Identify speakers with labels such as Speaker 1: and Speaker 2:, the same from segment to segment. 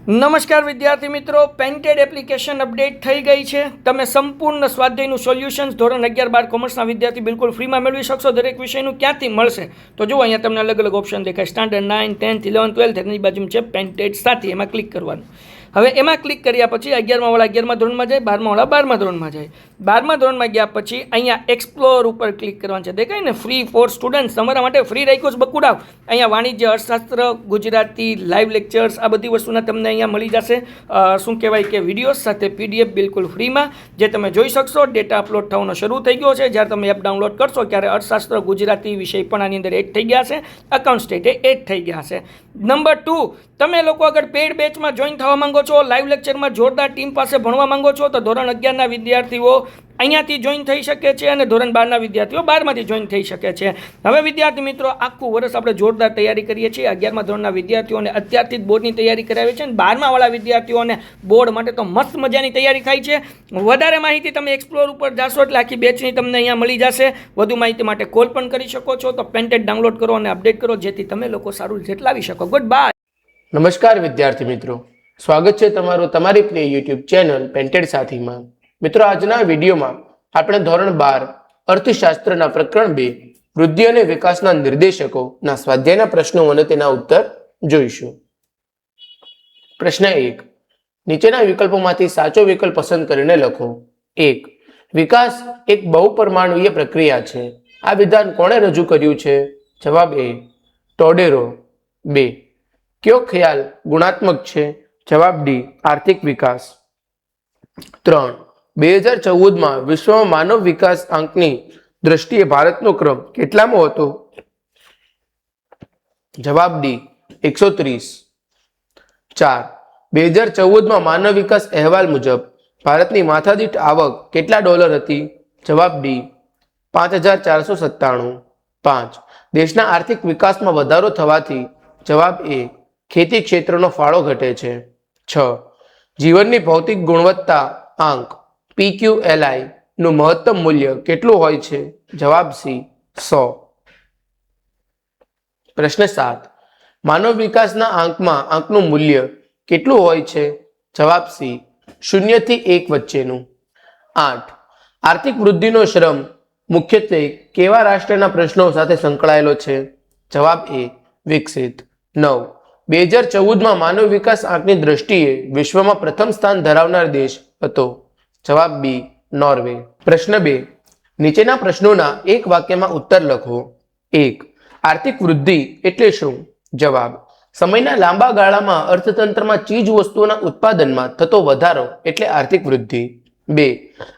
Speaker 1: નમસ્કાર વિદ્યાર્થી મિત્રો, પેન્ટેડ એપ્લિકેશન અપડેટ થઈ ગઈ છે. તમે સંપૂર્ણ સ્વાધ્યાયનું સોલ્યુશન્સ ધોરણ 11-12 કોમર્સના વિદ્યાર્થી બિલકુલ ફ્રીમાં મેળવી શકશો. દરેક વિષયનું ક્યાંથી મળશે તો જુઓ, અહીંયા તમને અલગ અલગ ઓપ્શન દેખાય. સ્ટાન્ડર્ડ 9, 10th, 11th, 12th એની બાજુમાં છે પેન્ટેડ સાથી, એમાં ક્લિક કરવાનું. હવે એમાં ક્લિક કર્યા પછી 11મા વાળા 11મા ધોરણમાં જાય, 12મા વાળા 12મા ધોરણમાં જાય. 12મા ધોરણમાં ગયા પછી અહીંયા એક્સપ્લોર ઉપર ક્લિક કરવાનું છે. દેખાય ને, ફ્રી ફોર સ્ટુડન્ટ, તમારા માટે ફ્રી રાખ્યું છે બકુડાવ. અહીંયા વાણિજ્ય, અર્થશાસ્ત્ર, ગુજરાતી, લાઈવ લેક્ચર્સ, આ બધી વસ્તુના તમને અહીંયા મળી જશે. શું કહેવાય કે વિડીયો સાથે PDF બિલકુલ ફ્રીમાં, જે તમે જોઈ શકશો. ડેટા અપલોડ થવાનો શરૂ થઈ ગયો છે. જ્યારે તમે એપ ડાઉનલોડ કરશો ત્યારે અર્થશાસ્ત્ર, ગુજરાતી વિષય પણ આની અંદર એડ થઈ ગયા છે. અકાઉન્ટ સ્ટેટે એડ થઈ ગયા છે. નંબર 2, તમે લોકો અગર પેડ બેચમાં જોઈન થવા માંગો છો, લાઈવ લેક્ચરમાં જોરદાર ટીમ પાસે ભણવા માંગો છો, તો ધોરણ 11ના વિદ્યાર્થીઓ અહીંયાથી જોઈન થઈ શકે છે અને ધોરણ 12ના વિદ્યાર્થીઓ 12માંથી જોઈન થઈ શકે છે. હવે વિદ્યાર્થી મિત્રો, આખું વર્ષ આપણે જોરદાર તૈયારી કરીએ છીએ. 11મા ધોરણના વિદ્યાર્થીઓને અત્યારથી જ બોર્ડની તૈયારી કરાવી છે અને 12મા વાળા વિદ્યાર્થીઓને બોર્ડ માટે તો મસ્ત મજાની તૈયારી થાય છે. વધારે માહિતી તમે એક્સપ્લોર ઉપર જાશો એટલે આખી બેચની તમને અહીંયા મળી જશે. વધુ માહિતી માટે કોલ પણ કરી શકો છો. તો પેન્ટેડ ડાઉનલોડ કરો અને અપડેટ કરો, જેથી તમે લોકો સારું રિઝલ્ટ લાવી શકો. Good bye.
Speaker 2: નમસ્કાર વિદ્યાર્થી મિત્રો, સ્વાગત છે તમારું તમારી પ્રિય યુટ્યુબ ચેનલ પેન્ટેડ સાથીમાં. મિત્રો, આજના વિડીયોમાં આપણે ધોરણ 12 અર્થશાસ્ત્રના પ્રકરણ 2 વૃદ્ધિ અને વિકાસના નિર્દેશકોના સ્વાધ્યાયના પ્રશ્નો અને તેના ઉત્તર જોઈશું. પ્રશ્ન 1, નીચેના વિકલ્પોમાંથી સાચો વિકલ્પ પસંદ કરીને લખો. 1, વિકાસ એક બહુપરમાણુય પ્રક્રિયા છે. આ વિધાન કોણે રજૂ કર્યું છે? જવાબ A, ટોડેરો. 2, કયો ખ્યાલ ગુણાત્મક છે? જવાબ D, આર્થિક વિકાસ. 3, 2014માં વિશ્વમાં માનવ વિકાસ આંકની દ્રષ્ટિએ ભારતનો ક્રમ કેટલામો હતો? જવાબ D, 130. 4, 2014માં માનવ વિકાસ અહેવાલ મુજબ ભારતની માથાદીઠ આવક કેટલા ડોલર હતી? જવાબ D, 5497. 5, દેશના આર્થિક વિકાસમાં વધારો થવાથી? જવાબ A, ખેતી ક્ષેત્રનો ફાળો ઘટે છે. 6, જીવનની ભૌતિક ગુણવત્તા આંક PQLI નું મહત્તમ મૂલ્ય કેટલું હોય છે? જવાબ C, 100. પ્રશ્ન 7, માનવ વિકાસના આંકનું મૂલ્ય કેટલું હોય છે? જવાબ C, 0 થી 1 વચ્ચેનું. 8, આર્થિક વૃદ્ધિનો શ્રમ મુખ્યત્વે કેવા રાષ્ટ્રના પ્રશ્નો સાથે સંકળાયેલો છે? જવાબ A, વિકસિત. 9, 2014માં માનવ વિકાસ આંકની દ્રષ્ટિએ વિશ્વમાં પ્રથમ સ્થાન ધરાવનાર દેશ હતો? જવાબ B, નોર્વે. પ્રશ્ન 2, નીચેના પ્રશ્નોના એક વાક્યમાં ઉત્તર લખો. 1, આર્થિક વૃદ્ધિ એટલે શું? જવાબ, સમયના લાંબા ગાળામાં અર્થતંત્રમાં ચીજ વસ્તુઓના ઉત્પાદનમાં થતો વધારો એટલે આર્થિક વૃદ્ધિ. 2,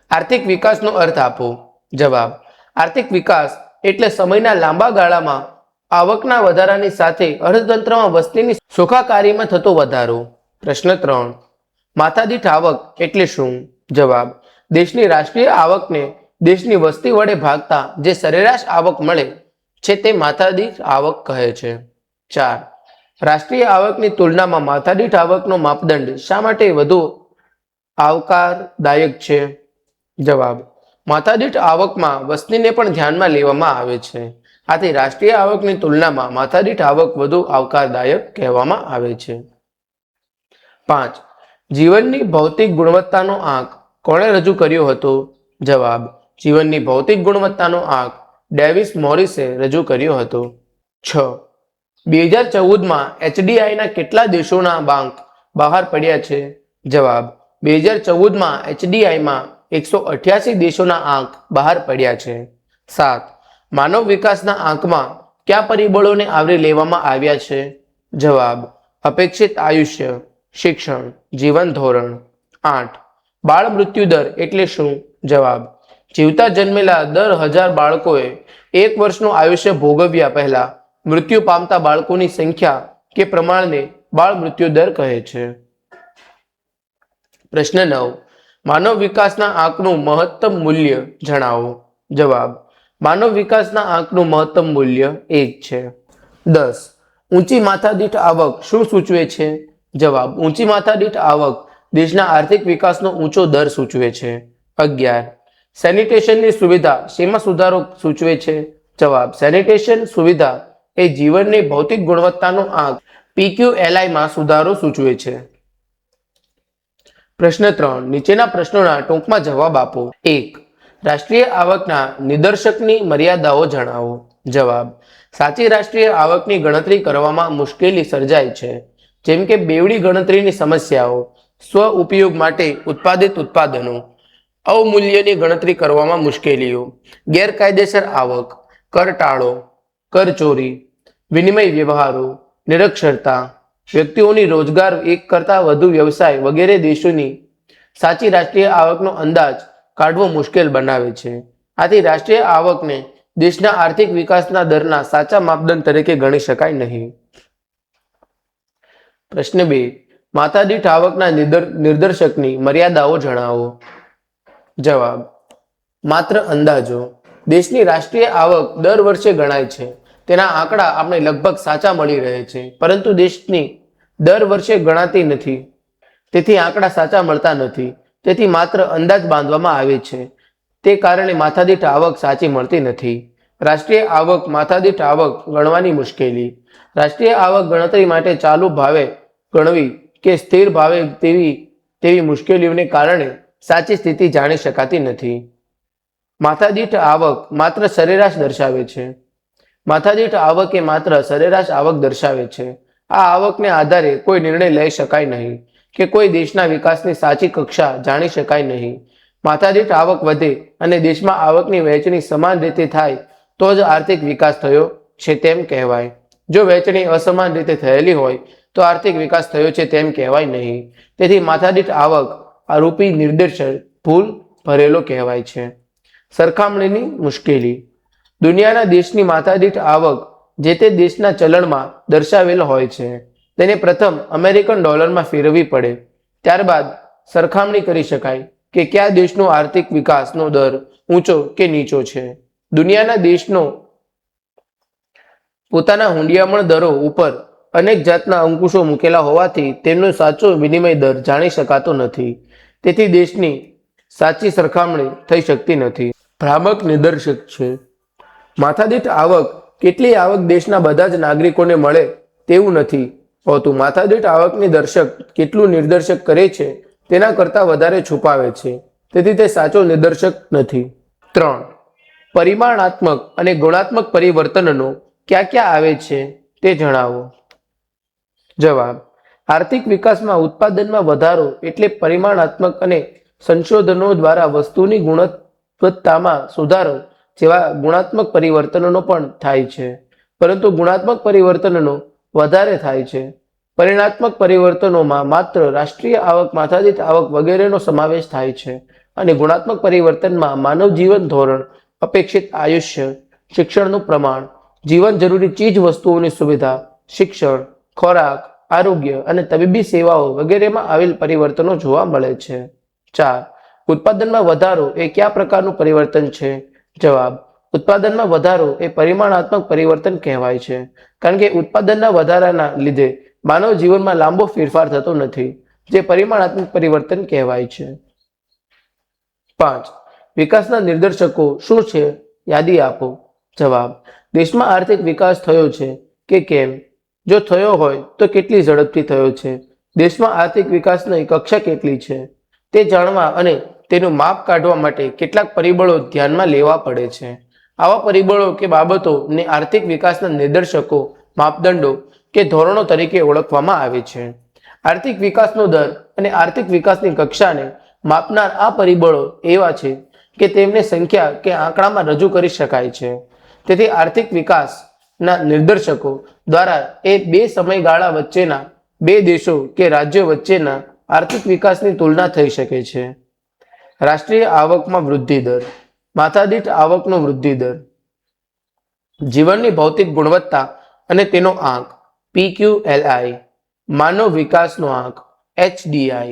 Speaker 2: આર્થિક વિકાસનો અર્થ આપો. જવાબ, આર્થિક વિકાસ એટલે સમયના લાંબા ગાળામાં આવકના વધારાની સાથે અર્થતંત્રમાં વસ્તીની સુખાકારીમાં થતો વધારો. પ્રશ્ન 3, માથાદીઠ આવક એટલે શું? જવાબ, દેશની રાષ્ટ્રીય આવકને દેશની વસ્તી વડે ભાગતા જે સરેરાશ આવક મળે છે તે માથાદીઠ આવક કહે છે. 4, રાષ્ટ્રીય આવકની તુલનામાં માથાદીઠ આવકનો માપદંડ શા માટે વધુ આવકારદાયક છે? જવાબ, માથાદીઠ આવકમાં વસ્તીને પણ ધ્યાનમાં લેવામાં આવે છે. આથી રાષ્ટ્રીય આવકની તુલનામાં માથાદીઠ આવક વધુ આવકારદાયક કહેવામાં આવે છે. 5, જીવનની ભૌતિક ગુણવત્તાનો આંક કોણે રજૂ કર્યો હતો? જવાબ, જીવનની ભૌતિક ગુણવત્તાનો આંક ડેવિસ મોરિસે રજૂ કર્યો હતો. 6, 2014માં HDIના કેટલા દેશોના આંક બહાર પડ્યા છે? જવાબ, 2014માં HDIમાં 188 દેશોના આંક બહાર પડ્યા છે. 7, માનવ વિકાસના આંકમાં કયા પરિબળોને આવરી લેવામાં આવ્યા છે? જવાબ, અપેક્ષિત આયુષ્ય, શિક્ષણ, જીવન ધોરણ. 8, બાળ મૃત્યુ દર એટલે શું? જવાબ, જીવતા જન્મેલા દર 1000 બાળકોએ 1 વર્ષનું આયુષ્ય ભોગવ્યા પહેલા મૃત્યુ પામતા બાળકોની સંખ્યા કે પ્રમાણને બાળ મૃત્યુ દર કહે છે. પ્રશ્ન 9, માનવ વિકાસના આંકનું મહત્તમ મૂલ્ય જણાવો. જવાબ, માનવ વિકાસના આંકનું મહત્તમ મૂલ્ય 1 છે. 10, ઊંચી માથાદીઠ આવક શું સૂચવે છે? જવાબ, ઊંચી માથાદીઠ આવક દેશના આર્થિક વિકાસનો ઊંચો દર સૂચવે છે. 11, સેનિટેશનની સુવિધા શેમાં સુધારો સૂચવે છે? જવાબ, સેનિટેશન સુવિધા એ જીવનની ભૌતિક ગુણવત્તાનો આંક PQLI માં સુધારો સૂચવે છે. પ્રશ્ન 3, નીચેના પ્રશ્નોના ટૂંકમાં જવાબ આપો. 1. રાષ્ટ્રીય આવકના નિદર્શકની મર્યાદાઓ જણાવો. જવાબ: સાચી રાષ્ટ્રીય આવકની ગણતરી કરવામાં મુશ્કેલી સર્જાય છે, જેમ કે બેવડી ગણતરીની સમસ્યાઓ, સ્વ ઉપયોગ માટે ઉત્પાદિત ઉત્પાદનો, અવમૂલ્યની ગણતરી કરવામાં મુશ્કેલીઓ, ગેરકાયદેસર આવક, કરટાળો, કરચોરી, વિનિમય વ્યવહારો, નિરક્ષરતા, વ્યક્તિઓની રોજગાર, એક કરતાં વધુ વ્યવસાય વગેરે દેશોની સાચી રાષ્ટ્રીય આવકનો અંદાજ કાઢવો મુશ્કેલ બનાવે છે. આથી રાષ્ટ્રીય આવકને દેશના આર્થિક વિકાસના દરના સાચા માપદંડ તરીકે ગણી શકાય નહીં. પ્રશ્ન 2, માથાદીઠ આવકના નિર્દેશકની મર્યાદાઓ જણાવો. જવાબ: માત્ર અંદાજો. દેશની રાષ્ટ્રીય આવક દર વર્ષે ગણાય છે. તેના આંકડા આપણે લગભગ સાચા મળી રહે છે, પરંતુ દેશની દર વર્ષે ગણાતી નથી, તેથી આંકડા સાચા મળતા નથી. તેથી માત્ર અંદાજ બાંધવામાં આવે છે. તે કારણે માથાદીઠ આવક સાચી મળતી નથી. રાષ્ટ્રીય આવક, માથાદીઠ આવક ગણવાની મુશ્કેલી. રાષ્ટ્રીય આવક ગણતરી માટે ચાલુ ભાવે ગણવી કે સ્થિર ભાવે તેવી મુશ્કેલીઓને કારણે સાચી સ્થિતિ જાણી શકાતી નથી. માથાદીઠ આવક માત્ર સરેરાશ દર્શાવે છે. માથાદીઠ આવક એ માત્ર સરેરાશ આવક દર્શાવે છે. આ આવકને આધારે કોઈ નિર્ણય લઈ શકાય નહીં કે કોઈ દેશના વિકાસની સાચી કક્ષા જાણી શકાય નહીં. માથાદીઠ આવક વધે અને દેશમાં આવકની વહેંચણી સમાન રીતે થાય તો જ આર્થિક વિકાસ થયો છે તેમ કહેવાય. જો વહેંચણી અસમાન રીતે થયેલી હોય તો આર્થિક વિકાસ થયો છે તેમ કહેવાય નહીં. તેથી માથાદીઠ આવક આરોપી નિર્દેશક ભૂલ ભરેલો કહેવાય છે. સરખામણીની મુશ્કેલી. દુનિયાના દેશની માથાદીઠ આવક જે તે દેશના ચલણમાં દર્શાવેલ હોય છે. તેને પ્રથમ અમેરિકન ડોલરમાં ફેરવવી પડે, ત્યારબાદ સરખામણી કરી શકાય કે કયા દેશનો આર્થિક વિકાસનો દર ઊંચો કે નીચો છે. દુનિયાના દેશનો પોતાના હુંડિયામણ દરો ઉપર અનેક જાતના અંકુશો મૂકેલા હોવાથી તેમનો સાચો વિનિમય દર જાણી શકાતો નથી. તેથી દેશની સાચી સરખામણી થઈ શકતી નથી. ભ્રામક નિદર્શક છે. માથાદીઠ આવક કેટલી આવક દેશના બધા જ નાગરિકોને મળે તેવું નથી હોતું. માથાદીઠ આવકની દર્શક કેટલું નિર્દેશક કરે છે તેના કરતાં વધારે છુપાવે છે, તેથી તે સાચો નિર્દેશક નથી. 3. પરિમાણાત્મક અને ગુણાત્મક પરિવર્તનનો ક્યાં ક્યાં આવે છે તે જણાવો. જવાબ: આર્થિક વિકાસમાં ઉત્પાદનમાં વધારો એટલે પરિમાણાત્મક અને સંશોધનો દ્વારા વસ્તુની ગુણવત્તામાં સુધારો જેવા ગુણાત્મક પરિવર્તનનો પણ થાય છે, પરંતુ ગુણાત્મક પરિવર્તનનો વધારે થાય છે. પરિમાણાત્મક પરિવર્તનોમાં માત્ર રાષ્ટ્રીય આવક, માથાદીઠ આવક વગેરેનો સમાવેશ થાય છે, અને ગુણાત્મક પરિવર્તનમાં માનવ જીવન ધોરણ, અપેક્ષિત આયુષ્ય, શિક્ષણનું પ્રમાણ, જીવન જરૂરી ચીજ વસ્તુઓની સુવિધા, શિક્ષણ, ખોરાક, આરોગ્ય અને તબીબી સેવાઓ વગેરેમાં આવેલ પરિવર્તનો જોવા મળે છે. 4. ઉત્પાદનમાં વધારો એ કયા પ્રકારનું પરિવર્તન છે? જવાબ: ઉત્પાદનમાં વધારો એ પરિમાણાત્મક પરિવર્તન કહેવાય છે, કારણ કે ઉત્પાદનના વધારાના લીધે માનવ જીવનમાં લાંબો ફેરફાર થતો નથી, જે પરિમાણાત્મક પરિવર્તન કહેવાય છે. 5. વિકાસના નિર્દેશકો શું છે? યાદી આપો. જવાબ: દેશમાં આર્થિક વિકાસ થયો છે કે કેમ? જો થયો હોય તો કેટલી ઝડપથી થયો છે? દેશમાં આર્થિક વિકાસની કક્ષા કેટલી છે? તે જાણવા અને તેનું માપ કાઢવા માટે કેટલાક પરિબળો ધ્યાનમાં લેવા પડે છે. આવા પરિબળો કે બાબતોને આર્થિક વિકાસના નિર્દેશકો, માપદંડો કે ધોરણો તરીકે ઓળખવામાં આવે છે. આર્થિક વિકાસનો દર અને આર્થિક વિકાસની કક્ષાને માપનાર આ પરિબળો એવા છે કે તેમને સંખ્યા કે આંકડામાં રજૂ કરી શકાય છે. તેથી આર્થિક વિકાસના નિર્દેશકો દ્વારા એ બે સમયગાળા વચ્ચેના બે દેશો કે રાજ્યો વચ્ચેના આર્થિક વિકાસની તુલના થઈ શકે છે. રાષ્ટ્રીય આવકમાં વૃદ્ધિ દર. માથાદીઠ આવકનો વૃદ્ધિ દર. જીવનની ભૌતિક ગુણવત્તા અને તેનો આંક PQLI. માનવ વિકાસનો આંક HDI.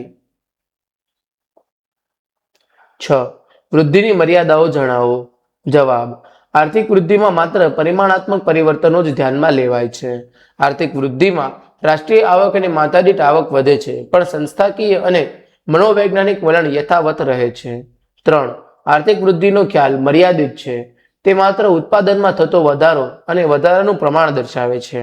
Speaker 2: 6. વૃદ્ધિની મર્યાદાઓ જણાવો. જવાબ: આર્થિક વૃદ્ધિમાં માત્ર પરિમાણાત્મક પરિવર્તનો જ ધ્યાનમાં લેવાય છે. આર્થિક વૃદ્ધિમાં રાષ્ટ્રીય આવક અને માથાદીઠ આવક વધે છે, પણ સંસ્થાકીય અને મનોવૈજ્ઞાનિક વલણ યથાવત રહે છે. 3. આર્થિક વૃદ્ધિનો ખ્યાલ મર્યાદિત છે. તે માત્ર ઉત્પાદનમાં થતો વધારો અને વધારાનું પ્રમાણ દર્શાવે છે.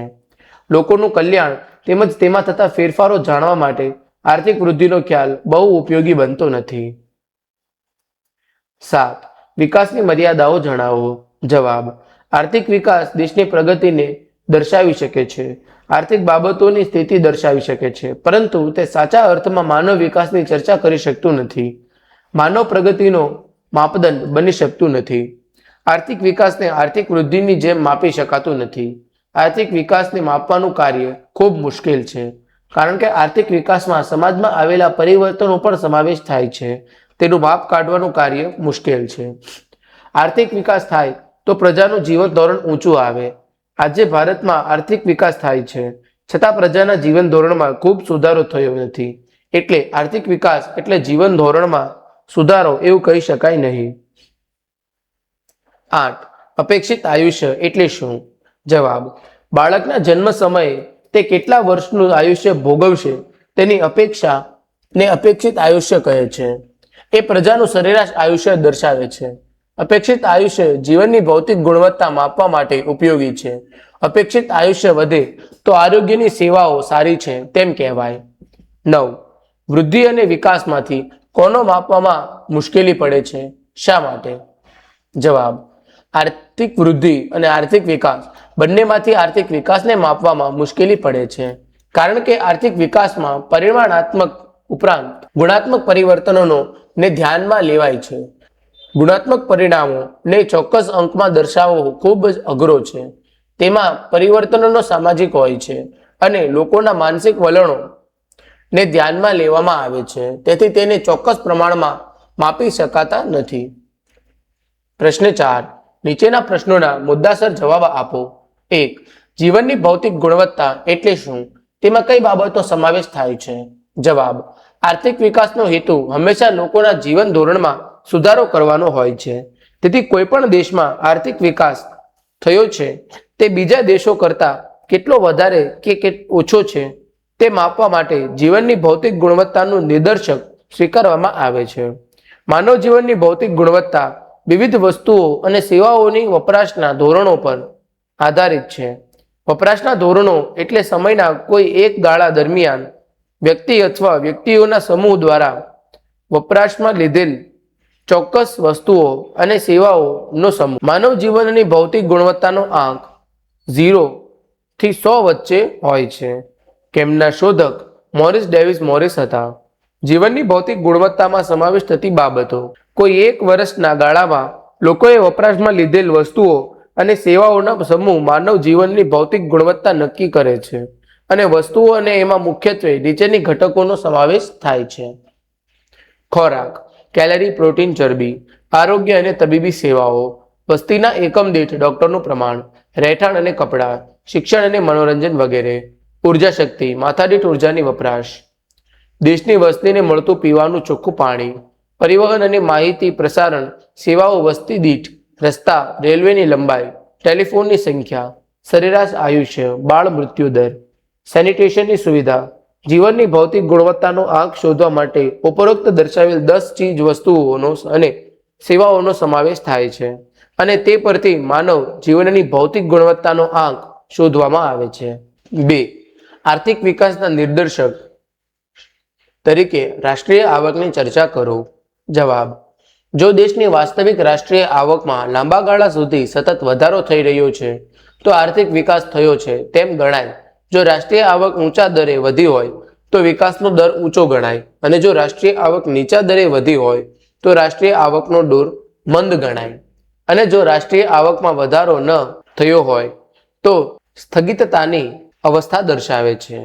Speaker 2: લોકોનું કલ્યાણ તેમજ તેમાં થતા ફેરફારો જાણવા માટે આર્થિક વૃદ્ધિનો ખ્યાલ બહુ ઉપયોગી બનતો નથી. 7. વિકાસની મર્યાદાઓ જણાવો. જવાબ: આર્થિક વિકાસ દેશની પ્રગતિને દર્શાવી શકે છે, આર્થિક બાબતોની સ્થિતિ દર્શાવી શકે છે, પરંતુ તે સાચા અર્થમાં માનવ વિકાસની ચર્ચા કરી શકતું નથી, માનવ પ્રગતિનો માપદંડ બની શકતું નથી. આર્થિક વિકાસને આર્થિક વૃદ્ધિની જેમ માપી શકાતું નથી. આર્થિક વિકાસને માપવાનું કાર્ય ખૂબ મુશ્કેલ છે, કારણ કે આર્થિક વિકાસમાં સમાજમાં આવેલા પરિવર્તનો પણ સમાવેશ થાય છે. તેનું માપ કાઢવાનું કાર્ય મુશ્કેલ છે. આર્થિક વિકાસ થાય તો પ્રજાનું જીવન ધોરણ ઊંચું આવે. આજે ભારતમાં આર્થિક વિકાસ થાય છે, છતાં પ્રજાના જીવન ધોરણમાં ખૂબ સુધારો થયો નથી. એટલે આર્થિક વિકાસ એટલે જીવન ધોરણમાં સુધારો એવું કહી શકાય નહીં. 8. અપેક્ષિત આયુષ્ય એટલે શું? જવાબ: બાળકના જન્મ સમયે તે કેટલા વર્ષનું આયુષ્ય ભોગવશે તેની અપેક્ષાને અપેક્ષિત આયુષ્ય કહે છે. એ પ્રજાનું સરેરાશ આયુષ્ય દર્શાવે છે. અપેક્ષિત આયુષ્ય જીવનની ભૌતિક ગુણવત્તા માપવા માટે ઉપયોગી છે. અપેક્ષિત આયુષ્ય વધે તો આરોગ્યની સેવાઓ સારી છે તેમ કહેવાય. 9. વૃદ્ધિ અને વિકાસમાંથી કોનો માપવામાં મુશ્કેલી પડે છે? શા માટે? જવાબ: આર્થિક વૃદ્ધિ અને આર્થિક વિકાસ બંનેમાંથી આર્થિક વિકાસને માપવામાં મુશ્કેલી પડે છે, કારણ કે આર્થિક વિકાસમાં પરિમાણાત્મક ઉપરાંત ગુણાત્મક પરિવર્તનોને ધ્યાનમાં લેવાય છે. ગુણાત્મક પરિણામોને ચોક્કસ અંકમાં દર્શાવવો ખૂબ જ અઘરો છે. તેમાં પરિવર્તનોનો સામાજિક હોય છે અને લોકોના માનસિક વલણોને ધ્યાનમાં લેવામાં આવે છે, તેથી તેને ચોક્કસ પ્રમાણમાં માપી શકાતા નથી. પ્રશ્ન 4. નીચેના પ્રશ્નોના મુદ્દાસર જવાબ આપો. 1. જીવનની ભૌતિક ગુણવત્તા એટલે શું? તેમાં કઈ બાબતનો સમાવેશ થાય છે? જવાબ: આર્થિક વિકાસનો હેતુ હંમેશા લોકોના જીવન ધોરણમાં સુધારો કરવાનો હોય છે. તેથી કોઈ પણ દેશમાં આર્થિક વિકાસ થયો છે તે બીજા દેશો કરતાં કેટલો વધારે કે ઓછો છે તે માપવા માટે જીવનની ભૌતિક ગુણવત્તાનું નિદર્શક સ્વીકારવામાં આવે છે. માનવ જીવનની ભૌતિક ગુણવત્તા વિવિધ વસ્તુઓ અને સેવાઓની વપરાશના ધોરણો પર આધારિત છે. વપરાશના ધોરણો એટલે સમયના કોઈ એક ગાળા દરમિયાન વ્યક્તિ અથવા વ્યક્તિઓના સમૂહ દ્વારા વપરાશમાં લીધેલ ચોક્કસ વસ્તુઓ અને સેવાઓનો સમૂહ. માનવ જીવનની ભૌતિક ગુણવત્તાનો આંક 0 થી 100 વચ્ચે હોય છે. કેમના શોધક મોરિસ ડેવિસ મોરિસ હતા. જીવનની ભૌતિક ગુણવત્તામાં સમાવેશ થતી બાબતો: કોઈ એક વર્ષના ગાળામાં લોકોએ વપરાશમાં લીધેલ વસ્તુઓ અને સેવાઓના સમૂહ માનવ જીવનની ભૌતિક ગુણવત્તા નક્કી કરે છે, અને વસ્તુઓ અને એમાં મુખ્યત્વે નીચેની ઘટકોનો સમાવેશ થાય છે. ખોરાક, કેલરી, પ્રોટીન, ચરબી, આરોગ્ય અને તબીબી સેવાઓ, વસ્તીના એકમ દીઠ ડોક્ટરનું પ્રમાણ, રહેઠાણ અને કપડાં, શિક્ષણ અને મનોરંજન વગેરે. ઉર્જા શક્તિ, માથાદીઠ ઉર્જાની વપરાશ, દેશની વસ્તીને મળતું પીવાનું ચોખ્ખું પાણી, પરિવહન અને માહિતી પ્રસારણ સેવાઓ, વસ્તી દીઠ રસ્તા, રેલવેની લંબાઈ, ટેલિફોનની સંખ્યા, સરેરાશ આયુષ્ય, બાળ મૃત્યુ દર, સેનિટેશનની સુવિધા. જીવનની ભૌતિક ગુણવત્તાનો આંક શોધવા માટે ઉપરોક્ત દર્શાવેલ 10 ચીજ વસ્તુઓનો અને સેવાઓનો સમાવેશ થાય છે, અને તે પરથી માનવ જીવનની ભૌતિક ગુણવત્તાનો આંક શોધવામાં આવે છે. 2. આર્થિક વિકાસના નિદર્શક તરીકે રાષ્ટ્રીય આવકની ચર્ચા કરો. જવાબ: જો દેશની વાસ્તવિક રાષ્ટ્રીય આવકમાં લાંબા ગાળા સુધી સતત વધારો થઈ રહ્યો છે તો આર્થિક વિકાસ થયો છે તેમ ગણાય. જો રાષ્ટ્રીય આવક ઊંચા દરે વધી હોય તો વિકાસનો દર ઊંચો ગણાય, અને જો રાષ્ટ્રીય આવક નીચા દરે વધી હોય તો રાષ્ટ્રીય આવકનો દોર મંદ ગણાય, અને જો રાષ્ટ્રીય આવકમાં વધારો ન થયો હોય તો સ્થગિતતાની અવસ્થા દર્શાવે છે.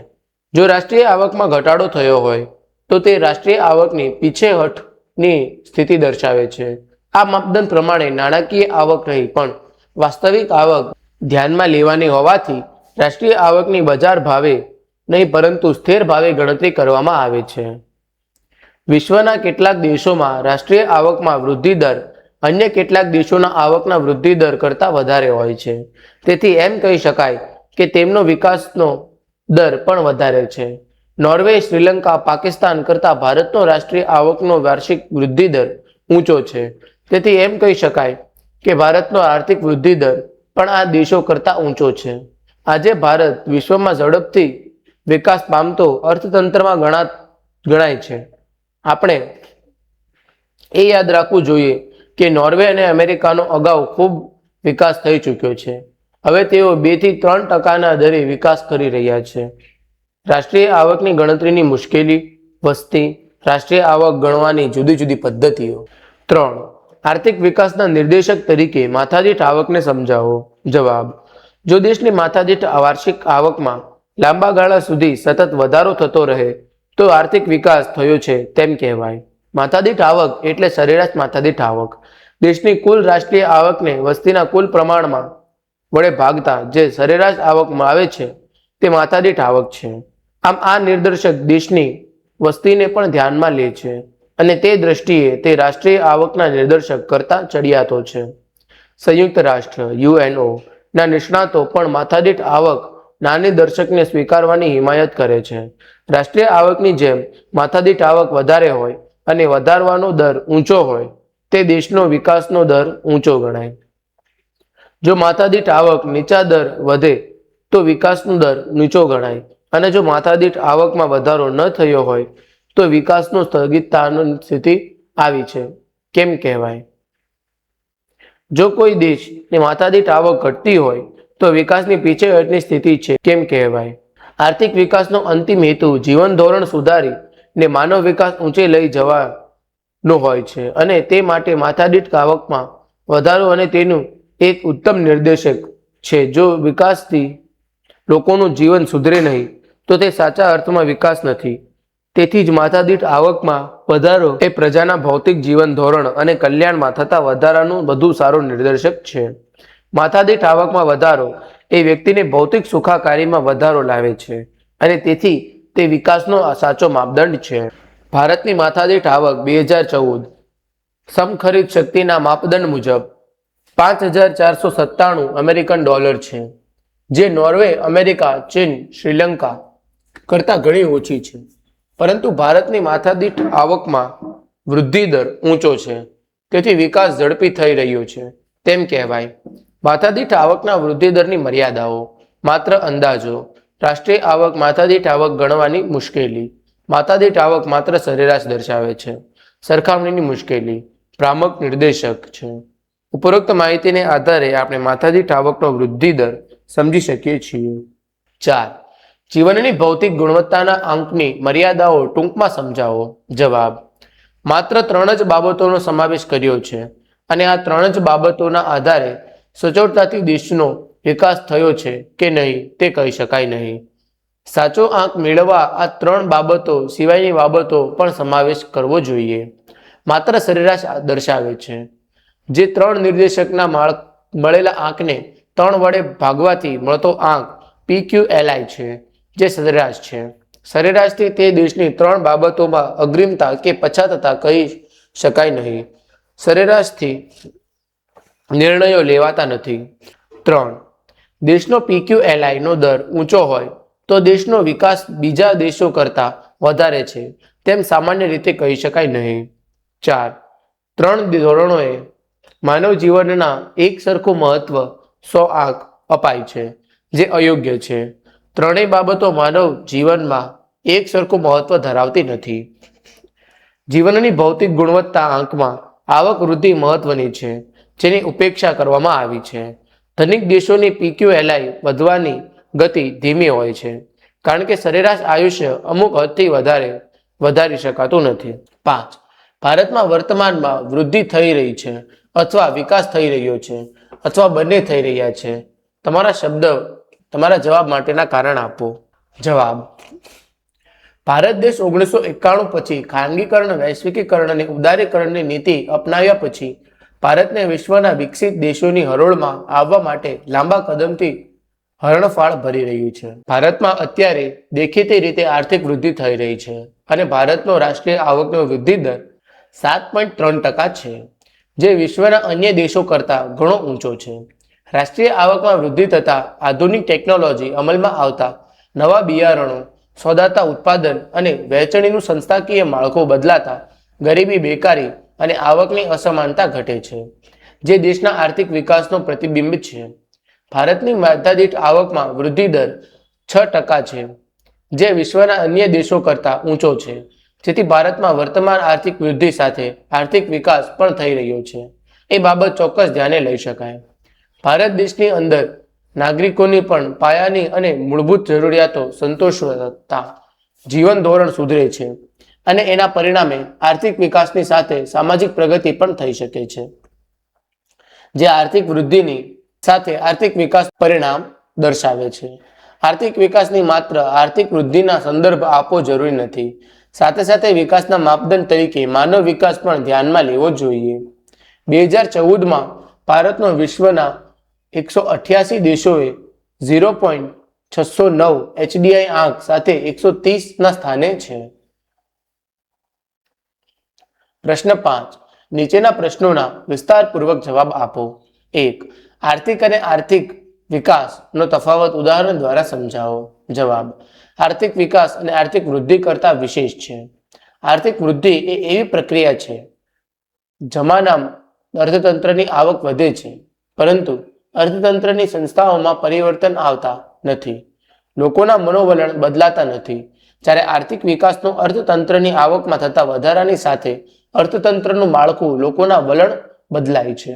Speaker 2: જો રાષ્ટ્રીય આવકમાં ઘટાડો થયો હોય તો તે રાષ્ટ્રીય આવકની પીછેહઠની સ્થિતિ દર્શાવે છે. આ માપદંડ પ્રમાણે નાણાકીય આવક રહી પણ વાસ્તવિક આવક ધ્યાનમાં લેવાની હોવાથી રાષ્ટ્રીય આવકની બજાર ભાવે નહીં પરંતુ સ્થિર ભાવે ગણતરી કરવામાં આવે છે. વિશ્વના કેટલાક દેશોમાં રાષ્ટ્રીય આવકમાં વૃદ્ધિ દર અન્ય કેટલાક દેશોના આવકના વૃદ્ધિ દર કરતાં વધારે હોય છે. તેથી એમ કહી શકાય કે તેમનો વિકાસનો દર પણ વધારે છે. નોર્વે, શ્રીલંકા, પાકિસ્તાન કરતાં ભારતનો રાષ્ટ્રીય આવકનો વાર્ષિક વૃદ્ધિ દર ઊંચો છે. તેથી એમ કહી શકાય કે ભારતનો આર્થિક વૃદ્ધિ દર પણ આ દેશો કરતાં ઊંચો છે. આજે ભારત વિશ્વમાં ઝડપથી વિકાસ પામતો અર્થતંત્રમાં ગણાય છે. આપણે એ યાદ રાખવું જોઈએ કે નોર્વે અને અમેરિકાનો અગાઉ ખૂબ વિકાસ થઈ ચૂક્યો છે. હવે તેઓ 2 થી 3% દરે વિકાસ કરી રહ્યા છે. રાષ્ટ્રીય આવકની ગણતરીની મુશ્કેલી, વસ્તી, રાષ્ટ્રીય આવક ગણવાની જુદી જુદી પદ્ધતિઓ. 3. આર્થિક વિકાસના નિર્દેશક તરીકે માથાદીઠ આવકને સમજાવો. જવાબ: જો દેશની માથાદીઠ વાર્ષિક આવકમાં લાંબા ગાળા સુધી સતત વધારો થતો રહે તો આર્થિક વિકાસ થયો છે તેમ કહેવાય. માથાદીઠ આવક એટલે સરેરાશ માથાદીઠ આવક. દેશની કુલ રાષ્ટ્રીય આવકને વસ્તીના કુલ પ્રમાણમાં વડે ભાગતા જે સરેરાશ આવકમાં આવે છે તે માથાદીઠ આવક છે. આમ આ નિર્દેશક દેશની વસ્તીને પણ ધ્યાનમાં લે છે અને તે દ્રષ્ટિએ તે રાષ્ટ્રીય આવકના નિર્દેશક કરતાં ચડિયાતો છે. સંયુક્ત રાષ્ટ્ર UNO ના નિષ્ણાતો પણ માથાદીઠ આવક નાની દર્શકને સ્વીકારવાની હિમાયત કરે છે. રાષ્ટ્રીય આવકની જેમ માથાદીઠ આવક વધારે હોય અને વધારવાનો દર ઊંચો હોય તે દેશનો વિકાસનો દર ઊંચો ગણાય. જો માથાદીઠ આવક નીચા દર વધે તો વિકાસનો દર નીચો ગણાય અને જો માથાદીઠ આવકમાં વધારો ન થયો હોય તો વિકાસનો સ્થગિતતાની સ્થિતિ આવી છે કેમ કહેવાય. જો કોઈ દેશની માથાદીઠ આવક ઘટતી હોય તો વિકાસની પીછેહટની સ્થિતિ છે કેમ કહેવાય. આર્થિક વિકાસનો અંતિમ હેતુ જીવન ધોરણ સુધારી ને માનવ વિકાસ ઊંચે લઈ જવાનો હોય છે અને તે માટે માથાદીઠ આવકમાં વધારો અને તેનું એક ઉત્તમ નિર્દેશક છે. જો વિકાસથી લોકોનું જીવન સુધરે નહીં તો તે સાચા અર્થમાં વિકાસ નથી. તેથી જ માથાદીઠ આવકમાં વધારો એ પ્રજાના ભૌતિક જીવન ધોરણ અને કલ્યાણમાં થતા વધારાનું વધુ સારું નિર્દેશક છે. માથાદીઠ આવકમાં વધારો એ વ્યક્તિને ભૌતિક સુખાકારીમાં વધારો લાવે છે અને તેથી તે વિકાસનો સાચો માપદંડ છે. ભારતની માથાદીઠ આવક 2014 સમખરીદ શક્તિના માપદંડ મુજબ $5,497 અમેરિકન ડોલર છે, જે નોર્વે, અમેરિકા, ચીન, શ્રીલંકા કરતાં ઘણી ઓછી છે. પરંતુ ભારતની માથાદીઠ આવકમાં વૃદ્ધિ દર ઊંચો છે, તેથી વિકાસ ઝડપી થઈ રહ્યો છે તેમ કહેવાય. માથાદીઠ આવકના વૃદ્ધિ દરની મર્યાદાઓ. માત્ર અંદાજો. રાષ્ટ્રીય આવક માથાદીઠ આવક ગણવાની મુશ્કેલી. માથાદીઠ આવક માત્ર સરેરાશ દર્શાવે છે. સરખામણીની મુશ્કેલી ભ્રામક નિર્દેશક છે. ઉપરોક્ત માહિતીને આધારે આપણે માથાદીઠ આવકનો વૃદ્ધિ દર સમજી શકીએ છીએ. 4. જીવનની ભૌતિક ગુણવત્તાના આંકની મર્યાદાઓ ટૂંકમાં સમજાવો. જવાબ: માત્ર 3 જ બાબતોનો સમાવેશ કર્યો છે અને આ 3 જ બાબતોના આધારે સચોટતાથી દેશનો વિકાસ થયો છે કે નહીં તે કહી શકાય નહીં. સાચો આંક મેળવવા આ 3 બાબતો સિવાયની બાબતો પણ સમાવેશ કરવો જોઈએ. માત્ર સરેરાશ દર્શાવે છે. જે 3 નિર્દેશકના મળેલા આંકને 3 વડે ભાગવાથી મળતો આંક PQLI છે, જે સરેરાશ છે. સરેરાશથી તે દેશની 3 બાબતોમાં અગ્રિમતા કે પછાતતા કહી શકાય નહીં. સરેરાશથી નિર્ણયો લેવાતા નથી. 3. દેશનો PQLI નો દર ઊંચો હોય તો દેશનો વિકાસ બીજા દેશો કરતાં વધારે છે તેમ સામાન્ય રીતે કહી શકાય નહીં. 4. 3 ધોરણોએ માનવ જીવનના એક સરખું મહત્વ 100 આંક અપાય છે, જે અયોગ્ય છે. 3 બાબતો માનવ જીવનમાં એક સરખું મહત્વ ધરાવતી નથી. જીવનની ભૌતિક ગુણવત્તા આંકમાં આવક વૃદ્ધિ મહત્વની છે, જેની ઉપેક્ષા કરવામાં આવી છે. ધનિક દેશોની PQLI વધવાની ગતિ ધીમી હોય છે, કારણ કે સરેરાશ આયુષ્ય અમુક હદથી વધારી શકાતું નથી. 5. ભારતમાં વર્તમાનમાં વૃદ્ધિ થઈ રહી છે અથવા વિકાસ થઈ રહ્યો છે અથવા બંને થઈ રહ્યા છે. તમારા જવાબ માટેના કારણ આપો. જવાબ: ભારત દેશ 1991 પછી ખાનગીકરણ, વૈશ્વિકીકરણ અને ઉદારીકરણની નીતિ અપનાવ્યા પછી ભારતને વિશ્વના વિકસિત દેશોની હરોળમાં આવવા માટે લાંબા કદમથી હરણફાળ ભરી રહ્યું છે. ભારતમાં અત્યારે દેખીતી રીતે આર્થિક વૃદ્ધિ થઈ રહી છે અને ભારતનો રાષ્ટ્રીય આવકનો વૃદ્ધિ દર 7.3% છે, જે વિશ્વના અન્ય દેશો કરતાં ઘણો ઊંચો છે. રાષ્ટ્રીય આવકમાં વૃદ્ધિ થતાં આધુનિક ટેકનોલોજી અમલમાં આવતા નવા બિયારણો, સોદાતા ઉત્પાદન અને વહેંચણીનું સંસ્થાકીય માળખું બદલાતા ગરીબી, બેકારી અને આવકની અસમાનતા ઘટે છે, જે દેશના આર્થિક વિકાસનો પ્રતિબિંબ છે. ભારતની માથાદીઠ આવકમાં વૃદ્ધિ દર 6% છે, જે વિશ્વના અન્ય દેશો કરતાં ઊંચો છે. જેથી ભારતમાં વર્તમાન આર્થિક વૃદ્ધિ સાથે આર્થિક વિકાસ પણ થઈ રહ્યો છે એ બાબત ચોક્કસ ધ્યાને લઈ શકાય. ભારત દેશની અંદર નાગરિકોની પણ પાયાની અને મૂળભૂત જરૂરિયાતો સંતોષતા જીવન ધોરણ સુધરે છે અને એના પરિણામે આર્થિક વિકાસની સાથે સામાજિક પ્રગતિ પણ થઈ શકે છે. જે આર્થિક વૃદ્ધિની સાથે આર્થિક વિકાસ પરિણામ દર્શાવે છે. આર્થિક વિકાસની માત્ર આર્થિક વૃદ્ધિના સંદર્ભ આપવો જરૂરી નથી. સાથે સાથે વિકાસના માપદંડ તરીકે માનવ વિકાસ પણ ધ્યાનમાં લેવો જોઈએ. 2014માં ભારતનો વિશ્વના 188 દેશોએ 0.609 HDI આંક સાથે 130ના સ્થાને છે. પ્રશ્ન 5. નીચેના પ્રશ્નોના વિસ્તારપૂર્વક જવાબ આપો. 1. આર્થિક અને આર્થિક વિકાસનો તફાવત ઉદાહરણ દ્વારા સમજાવો. જવાબ. આર્થિક વિકાસ અને આર્થિક વૃદ્ધિ કરતાં વિશેષ છે. આર્થિક વૃદ્ધિ એ એવી પ્રક્રિયા છે જેમાં અર્થતંત્રની આવક વધે છે, પરંતુ અર્થતંત્રની સંસ્થાઓમાં પરિવર્તન આવતા નથી, લોકોના મનોવલણ બદલાતા નથી. જ્યારે આર્થિક વિકાસનો અર્થતંત્રની આવકમાં થતા વધારાની સાથે અર્થતંત્રનું માળખું, લોકોના વલણ બદલાય છે.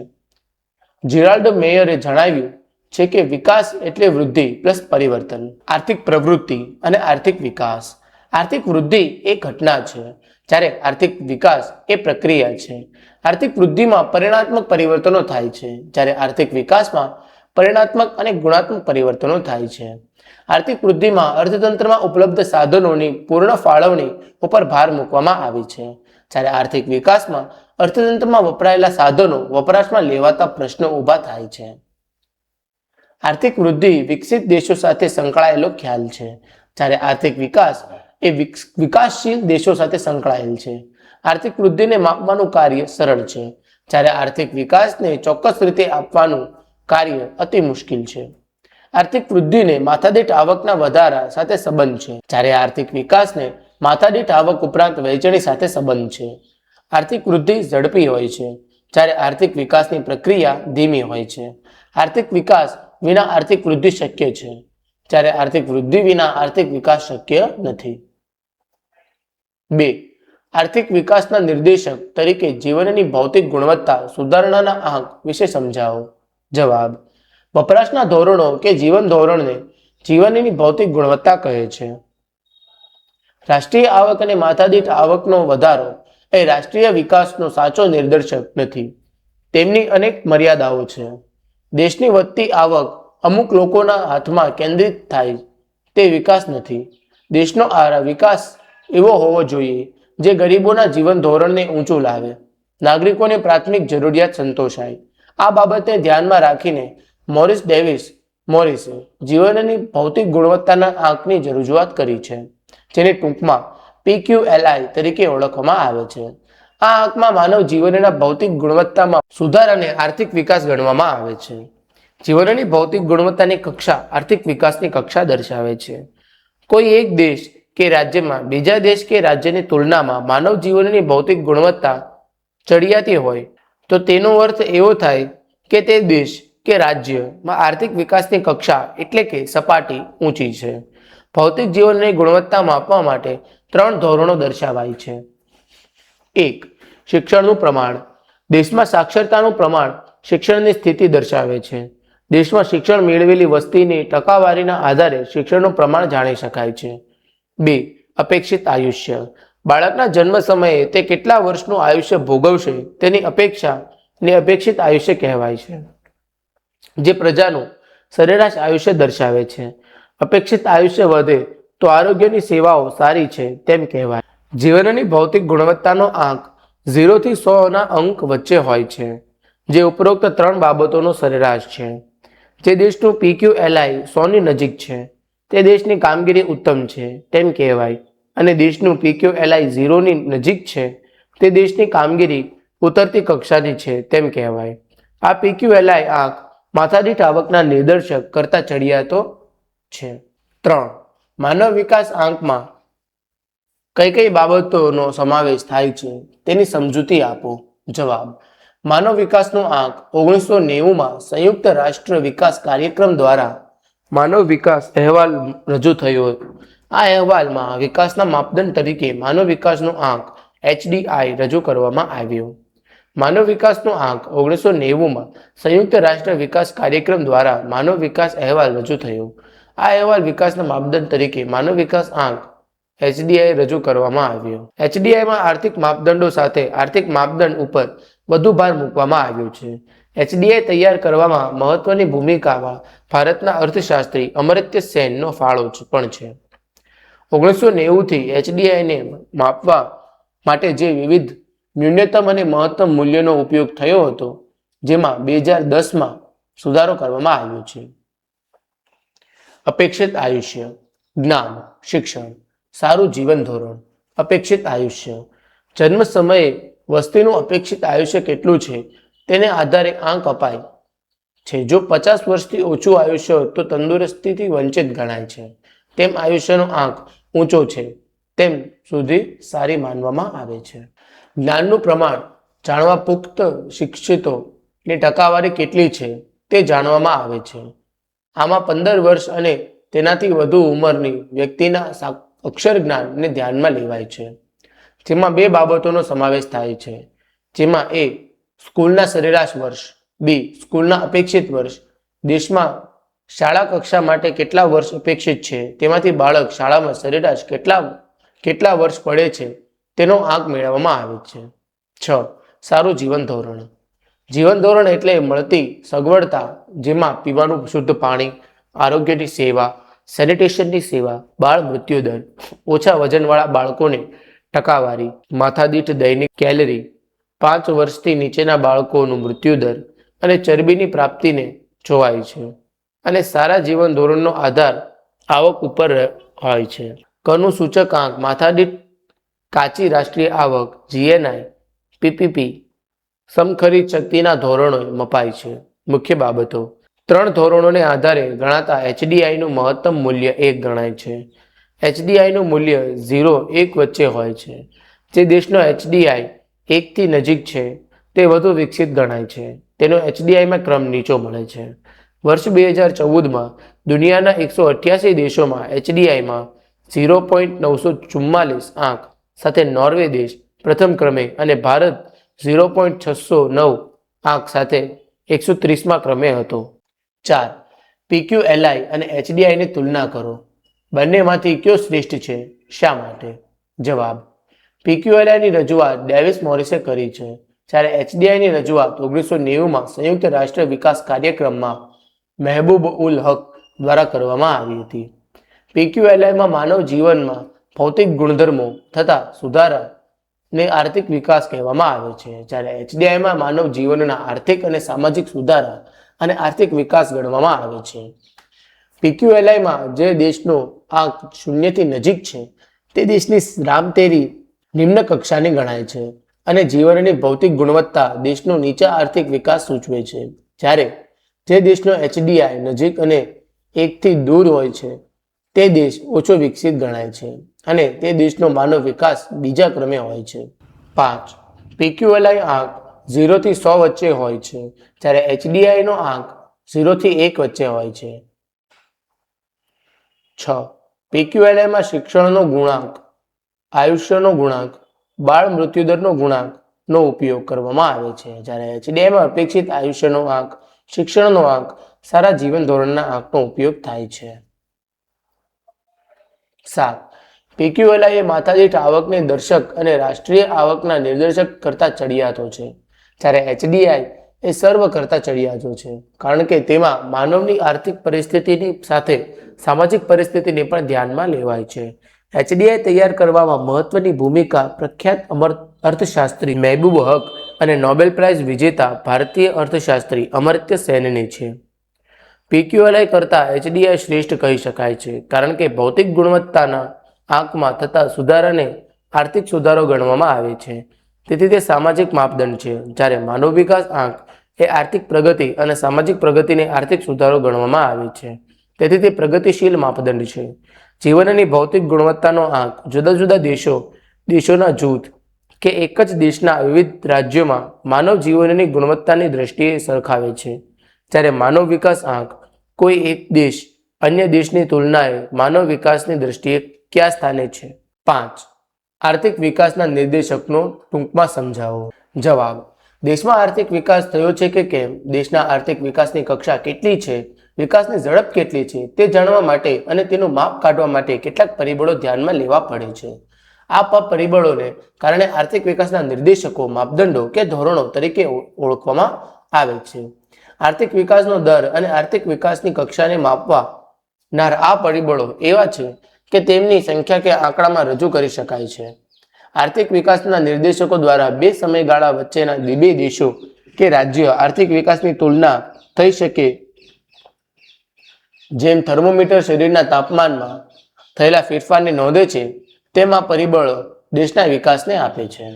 Speaker 2: જેરાલ્ડ મેયરે જણાવ્યું છે કે વિકાસ એટલે વૃદ્ધિ પ્લસ પરિવર્તન. આર્થિક પ્રવૃત્તિ અને આર્થિક વિકાસ. આર્થિક વૃદ્ધિ એ ઘટના છે, જ્યારે આર્થિક વિકાસ એ પ્રક્રિયા છે. આર્થિક વૃદ્ધિમાં પરિણાત્મક પરિવર્તનો થાય છે, જ્યારે આર્થિક વિકાસમાં પરિણાત્મક અને ગુણાત્મક પરિવર્તનો થાય છે. આર્થિક વૃદ્ધિમાં અર્થતંત્રમાં ઉપલબ્ધ સાધનોની પૂર્ણ ફાળવણી ઉપર ભાર મૂકવામાં આવે છે, જ્યારે આર્થિક વિકાસમાં અર્થતંત્રમાં વપરાયેલા સાધનો વપરાશમાં લેવાતા પ્રશ્નો ઊભા થાય છે. આર્થિક વૃદ્ધિ વિકસિત દેશો સાથે સંકળાયેલો ખ્યાલ છે, જ્યારે આર્થિક વિકાસ એ વિકાસશીલ દેશો સાથે સંકળાયેલ છે. આર્થિક વૃદ્ધિને માપવાનું કાર્ય સરળ છે, જ્યારે આર્થિક વિકાસને ચોક્કસ રીતે આપવાનું કાર્ય અતિ મુશ્કેલ છે. આર્થિક વૃદ્ધિને માથાદીઠ આવકના વધારા સાથે સંબંધ છે, જ્યારે આર્થિક વિકાસને માથાદીઠ આવક ઉપરાંત વહેંચણી સાથે સંબંધ છે. આર્થિક વૃદ્ધિ ઝડપી હોય છે, જ્યારે આર્થિક વિકાસની પ્રક્રિયા ધીમી હોય છે. આર્થિક વિકાસ વિના આર્થિક વૃદ્ધિ શક્ય છે, જ્યારે આર્થિક વૃદ્ધિ વિના આર્થિક વિકાસ શક્ય નથી. 2. આર્થિક વિકાસના નિર્દેશક તરીકે જીવનની ભૌતિક ગુણવત્તા સુધારણાના આંક વિશે સમજાવો. જવાબ. વપરાશના ધોરણો કે જીવન ધોરણને જીવનની ભૌતિક ગુણવત્તા કહે છે. રાષ્ટ્રીય આવક અને માથાદીઠ આવકનો વધારો એ રાષ્ટ્રીય વિકાસનો સાચો નિર્દેશક નથી. તેમની અનેક મર્યાદાઓ છે. દેશની વધતી આવક અમુક લોકોના હાથમાં કેન્દ્રિત થાય તે વિકાસ નથી. દેશનો આ વિકાસ એવો હોવો જોઈએ જે ગરીબોના જીવન ધોરણને ઊંચું લાવે, નાગરિકોની પ્રાથમિક જરૂરિયાત સંતોષાય. આ બાબતને ધ્યાનમાં રાખીને મોરિસે જીવનની ભૌતિક ગુણવત્તાના આંકની રજૂઆત કરી છે, જેને ટૂંકમાં PQLI તરીકે ઓળખવામાં આવે છે. આ આંકમાં માનવ જીવનના ભૌતિક ગુણવત્તામાં સુધારાને આર્થિક વિકાસ ગણવામાં આવે છે. જીવનની ભૌતિક ગુણવત્તાની કક્ષા આર્થિક વિકાસની કક્ષા દર્શાવે છે. કોઈ એક દેશ કે રાજ્યમાં બીજા દેશ કે રાજ્યની તુલનામાં માનવ જીવનની ભૌતિક ગુણવત્તા ચડિયાતી હોય તો તેનો અર્થ એવો થાય કે તે દેશ કે રાજ્યમાં આર્થિક વિકાસની કક્ષા એટલે કે સપાટી ઊંચી છે. ભૌતિક જીવનની ગુણવત્તા માપવા માટે 3 ધોરણો દર્શાવાય છે. 1. શિક્ષણનું પ્રમાણ. દેશમાં સાક્ષરતાનું પ્રમાણ શિક્ષણની સ્થિતિ દર્શાવે છે. દેશમાં શિક્ષણ મેળવેલી વસ્તીની ટકાવારીના આધારે શિક્ષણનું પ્રમાણ જાણી શકાય છે. 2. અપેક્ષિત આયુષ્ય. બાળકના જન્મ સમયે તે કેટલા વર્ષનું આયુષ્ય ભોગવશે તેની અપેક્ષાને અપેક્ષિત આયુષ્ય કહેવાય છે, જે પ્રજાનું સરેરાશ આયુષ્ય દર્શાવે છે. અપેક્ષિત આયુષ્ય વધે તો આરોગ્યની સેવાઓ સારી છે તેમ કહેવાય. જીવનની ભૌતિક ગુણવત્તાનો આંક 0 થી 100ના અંક વચ્ચે હોય છે, જે ઉપરોક્ત 3 બાબતોનો સરેરાશ છે. જે દેશનું PQLI 100ની નજીક છે તે દેશની કામગીરી ઉત્તમ છે તેમ કહેવાય, અને દેશનું PQLI 0ની નજીક છે તે દેશની કામગીરી ઉતરતી કક્ષાની છે તેમ કહેવાય. આ PQLI આંક માથાદીઠ આવકના નિર્દેશક કરતા ચડિયાતો છે. 3. માનવ વિકાસ આંકમાં કઈ બાબતોનો સમાવેશ થાય છે તેની સમજૂતી આપો. જવાબ. માનવ વિકાસનો આંક 1990માં સંયુક્ત રાષ્ટ્ર વિકાસ કાર્યક્રમ દ્વારા માનવ વિકાસ અહેવાલ રજૂ થયો, આ અહેવાલમાં વિકાસના માપદંડ તરીકે માનવ વિકાસનો આંક HDI રજૂ કરવામાં આવ્યો. માનવ વિકાસનો આંક 1990માં સંયુક્ત રાષ્ટ્ર વિકાસ કાર્યક્રમ દ્વારા માનવ વિકાસ અહેવાલ રજૂ થયો. આ અહેવાલ વિકાસના માપદંડ તરીકે માનવ વિકાસ આંક HDI રજૂ કરવામાં આવ્યો. HDIમાં આર્થિક માપદંડો સાથે આર્થિક માપદંડ ઉપર વધુ ભાર મૂકવામાં આવ્યો છે. HDI તૈયાર કરવામાં મહત્વની ભૂમિકામાં ભારતના અર્થશાસ્ત્રી અમર્ત્ય સેનનો ફાળો પણ છે. 1990થી HDIને માપવા માટે જે વિવિધ ન્યૂનતમ અને મહત્તમ મૂલ્યનો ઉપયોગ થયો હતો, જેમાં 2010માં સુધારો કરવામાં આવ્યો છે. અપેક્ષિત આયુષ્ય, જ્ઞાન, શિક્ષણ, સારું જીવન ધોરણ. અપેક્ષિત આયુષ્ય જન્મ સમયે વસ્તીનું અપેક્ષિત આયુષ્ય કેટલું છે તેને આધારે આંક અપાય છે. જો 50 વર્ષથી ઓછું આયુષ્ય હોય તો તંદુરસ્તીથી વંચિત ગણાય છે. તેમ આયુષ્યનો આંક ઊંચો છે તેમ સુધી સારી માનવામાં આવે છે. જ્ઞાનનું પ્રમાણ જાણવા પુખ્ત શિક્ષિતોની ટકાવારી કેટલી છે તે જાણવામાં આવે છે. આમાં 15 વર્ષ અને તેનાથી વધુ ઉંમરની વ્યક્તિના અક્ષર જ્ઞાનને ધ્યાનમાં લેવાય છે, જેમાં બે બાબતોનો સમાવેશ થાય છે, જેમાં A. સ્કૂલના સરેરાશ વર્ષ, B. સ્કૂલના અપેક્ષિત વર્ષ. દેશમાં શાળા કક્ષા માટે કેટલા વર્ષ અપેક્ષિત છે તેમાંથી બાળક શાળામાં સરેરાશ કેટલા વર્ષ પડે છે તેનો આંક મેળવવામાં આવે છે. 6. સારું જીવન ધોરણ. જીવન ધોરણ એટલે મળતી સગવડતા, જેમાં પીવાનું શુદ્ધ પાણી, આરોગ્યની સેવા, સેનિટેશનની સેવા, બાળ મૃત્યુ દર, ઓછા વજનવાળા બાળકોને ટકાવારી, માથાદીઠ દૈનિક કેલરી, 5 વર્ષથી નીચેના બાળકોનું મૃત્યુ દર અને ચરબીની પ્રાપ્તિને જોવાય છે. અને સારા જીવન ધોરણનો આધાર આવક ઉપર હોય છે. કનું સૂચકાંક માથાદીઠ કાચી રાષ્ટ્રીય આવક GNI, PPP, સમખરીદ શક્તિના ધોરણો મપાય છે. મુખ્ય બાબતો: 3 ધોરણોને આધારે ગણાતા HDIનું મહત્તમ મૂલ્ય 1 ગણાય છે. HDIનું મૂલ્ય 0-1 વચ્ચે હોય છે. જે દેશનો HDI 1 થી નજીક છે તે વધુ વિકસિત ગણાય છે. તેનો HDIમાં ક્રમ નીચો મળે છે. વર્ષ 2014માં દુનિયાના 188 દેશોમાં HDIમાં 0.944 આંક સાથે નોર્વે દેશ પ્રથમ ક્રમે અને ભારત 0.609 આંક સાથે 130મા ક્રમે હતો. 4. PQLI અને HDIની તુલના કરો. બંનેમાંથી કયો શ્રેષ્ઠ છે? શા માટે? જવાબ: PQLIની રજૂઆત ડેવિસ મોરિસે કરી છે, જ્યારે HDIની રજૂઆત 1990માં સંયુક્ત રાષ્ટ્ર વિકાસ કાર્યક્રમમાં મહેબૂબ ઉલ હક દ્વારા કરવામાં આવી હતી. PQLIમાં માનવ જીવનમાં ભૌતિક ગુણધર્મો થતા સુધારાને આર્થિક વિકાસ કહેવામાં આવે છે, જ્યારે HDIમાં માનવ જીવનના આર્થિક અને સામાજિક સુધારા અને આર્થિક વિકાસ ગણવામાં આવે છે. PQLIમાં જે દેશનો આંક 0થી નજીક છે તે દેશની રામતેરી નિમ્ન કક્ષાની ગણાય છે અને જીવનની ભૌતિક ગુણવત્તા દેશનો નીચા આર્થિક વિકાસ સૂચવે છે, જ્યારે જે દેશનો HDI નજીક અને 1 થી દૂર હોય છે તે દેશ ઓછો વિકસિત ગણાય છે અને તે દેશનો માનવ વિકાસ બીજા ક્રમે હોય છે. 5. PQLI આંક 0 થી 100 વચ્ચે હોય છે, જ્યારે HDIનો આંક 0 થી 1 વચ્ચે હોય છે. 6. PQLIમાં શિક્ષણનો ગુણાંક, આયુષ્યનો ગુણાંક, બાળ મૃત્યુદરનો ગુણાંકનો ઉપયોગ કરવામાં આવે છે, જ્યારે HDIમાં અપેક્ષિત આયુષ્યનો આંક, શિક્ષણનો આંક, સારા જીવન ધોરણના આંકનો ઉપયોગ થાય છે. 7. PQLI એ માથાદીઠ આવકને દર્શક અને રાષ્ટ્રીય આવકના નિર્દેશક કરતા ચડિયાતો છે, જ્યારે HDI એ સર્વ કરતા ચડિયાતો છે, કારણ કે તેમાં માનવની આર્થિક પરિસ્થિતિની સાથે સામાજિક પરિસ્થિતિને પણ ધ્યાનમાં લેવાય છે. HDI તૈયાર કરવામાં મહત્વની ભૂમિકા પ્રખ્યાત અર્થશાસ્ત્રી મહેબૂબ હક અને નોબેલ પ્રાઇઝ વિજેતા ભારતીય અર્થશાસ્ત્રી અમર્ત્ય સેનની છે. PQLI કરતાં HDI શ્રેષ્ઠ કહી શકાય છે, કારણ કે ભૌતિક ગુણવત્તાના આંકમાં થતા સુધારાને આર્થિક સુધારો ગણવામાં આવે છે, તેથી તે સામાજિક માપદંડ છે, જ્યારે માનવ વિકાસ આંક એ આર્થિક પ્રગતિ અને સામાજિક પ્રગતિને આર્થિક સુધારો ગણવામાં આવે છે, તેથી તે પ્રગતિશીલ માપદંડ છે. જીવનની ભૌતિક ગુણવત્તાનો આંક જુદા જુદા દેશોના જૂથ કે એક જ દેશના વિવિધ રાજ્યોમાં માનવ જીવનની ગુણવત્તાની દ્રષ્ટિએ સરખાવે છે, જ્યારે માનવ વિકાસ આંક કોઈ એક દેશ અન્ય દેશની તુલનાએ માનવ વિકાસની દ્રષ્ટિએ કયા સ્થાને છે? 5. આર્થિક વિકાસના નિર્દેશકનો ટૂંકમાં સમજાવો. જવાબ: દેશમાં આર્થિક વિકાસ થયો છે કે કેમ, દેશના આર્થિક વિકાસની કક્ષા કેટલી છે, વિકાસની ઝડપ કેટલી છે તે જાણવા માટે અને તેનું માપ કાઢવા માટે કેટલાક પરિબળો ધ્યાનમાં લેવા પડે છે. આ પરિબળોને કારણે આર્થિક વિકાસના નિર્દેશકો, માપદંડો કે ધોરણો તરીકે ઓળખવામાં આવે છે. આર્થિક વિકાસનો દર અને આર્થિક વિકાસની કક્ષાને માપવાના આ પરિબળો એવા છે કે તેમની સંખ્યા કે આંકડામાં રજૂ કરી શકાય છે. આર્થિક વિકાસના નિર્દેશકો દ્વારા બે સમયગાળા વચ્ચેના બે દેશો કે રાજ્ય આર્થિક વિકાસની તુલના થઈ શકે. જેમ થર્મોમીટર શરીરના તાપમાનમાં થયેલા ફેરફારને નોંધે છે, તેમ આ પરિબળો દેશના વિકાસને આપે છે.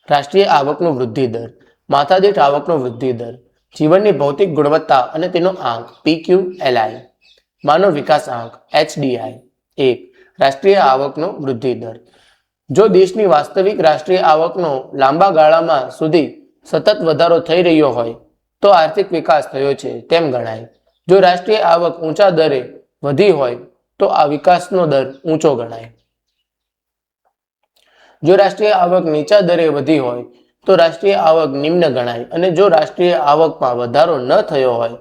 Speaker 2: રાષ્ટ્રીય આવકનો વૃદ્ધિ દર. માથાદીઠ આવકનો વૃદ્ધિ દર. જીવનની ભૌતિક ગુણવત્તા અને તેનો આંક PQLI. માનવ વિકાસ આંક HDI. 1. રાષ્ટ્રીય આવકનો વૃદ્ધિ દર. જો દેશની વાસ્તવિક રાષ્ટ્રીય આવકનો લાંબા ગાળામાં સુધી સતત વધારો થઈ રહ્યો હોય તો આર્થિક વિકાસ થયો છે તેમ ગણાય. જો રાષ્ટ્રીય આવક ઊંચા દરે વધી હોય તો આ વિકાસનો દર ઊંચો ગણાય. જો રાષ્ટ્રીય આવક નીચા દરે વધી હોય તો રાષ્ટ્રીય આવક નિમ્ન ગણાય અને જો રાષ્ટ્રીય આવકમાં વધારો ન થયો હોય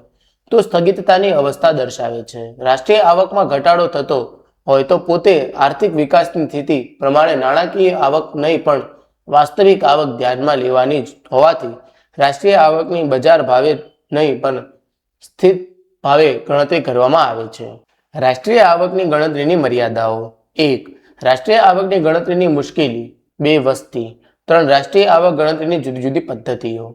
Speaker 2: તો સ્થગિતતાની અવસ્થા દર્શાવે છે. રાષ્ટ્રીય આવકમાં ઘટાડો થતો હોય તો પોતે આર્થિક વિકાસની સ્થિતિ પ્રમાણે નાણાકીય આવક નહીં પણ વાસ્તવિક આવક ધ્યાનમાં લેવાની જ હોવાથી રાષ્ટ્રીય આવકની બજાર ભાવે નહીં પણ સ્થિત ભાવે ગણતરી કરવામાં આવે છે. રાષ્ટ્રીય આવકની ગણતરીની મર્યાદાઓ. 1. રાષ્ટ્રીય આવકની ગણતરીની મુશ્કેલી. 2. વસ્તી. 3. રાષ્ટ્રીય આવક ગણતરીની જુદી જુદી પદ્ધતિઓ.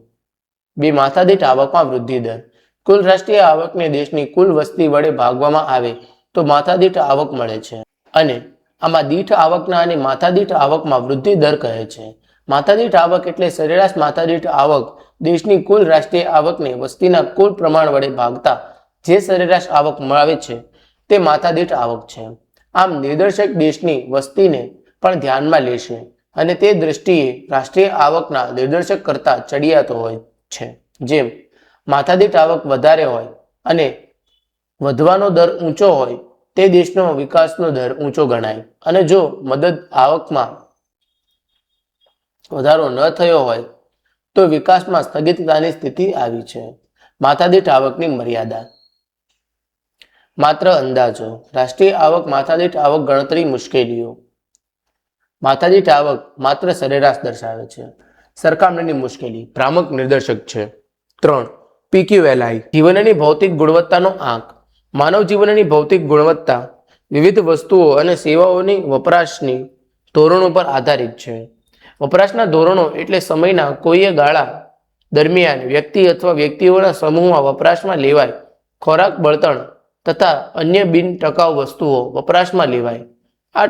Speaker 2: 2. માથાદીઠ આવકમાં વૃદ્ધિ દર. કુલ રાષ્ટ્રીય આવકને દેશની કુલ વસ્તી વડે ભાગવામાં આવે તો માથાદીઠ આવક મળે છે અને આમાં દીઠ આવકના અને માથાદીઠ આવકમાં વૃદ્ધિ દર કહે છે. માથાદીઠ આવક એટલે સરેરાશ માથાદીઠ આવક દેશની કુલ રાષ્ટ્રીય આવકને વસ્તીના કુલ પ્રમાણ વડે ભાગતા જે સરેરાશ આવક મળે છે તે માથાદીઠ આવક છે. આમ નિર્દેશક દેશની વસ્તીને પણ ધ્યાનમાં લેશે અને તે દ્રષ્ટિએ રાષ્ટ્રીય આવકના નિર્દેશક કરતાં ચડિયાતો હોય છે. જેમ માથાદીઠ આવક વધારે હોય અને વધવાનો દર ઊંચો હોય તે દેશનો વિકાસનો દર ઊંચો ગણાય અને જો મદદ આવકમાં વધારો ન થયો હોય તો વિકાસમાં સ્થગિતતાની સ્થિતિ આવી છે. માથાદીઠ આવકની મર્યાદા. માત્ર અંદાજો. રાષ્ટ્રીય આવક માથાદીઠ આવક ગણતરી મુશ્કેલીઓ. માથાદીઠ આવક માત્ર સરેરાશ દર્શાવે છે. સરખામણીની મુશ્કેલી ભ્રામક નિર્દેશક છે. 3. PQLI. જીવનની ભૌતિક ગુણવત્તાનો આંક. માનવ જીવનની ભૌતિક ગુણવત્તા વિવિધ વસ્તુઓ અને સેવાઓની વપરાશની ધોરણો પર આધારિત છે. વપરાશના ધોરણો એટલે સમયના કોઈ ગાળા દરમિયાન વ્યક્તિ અથવા વ્યક્તિઓના સમૂહમાં વપરાશમાં લેવાય ખોરાક, બળતણ તથા અન્ય બિન ટકાઉ વસ્તુઓ વપરાશમાં લેવાય. આ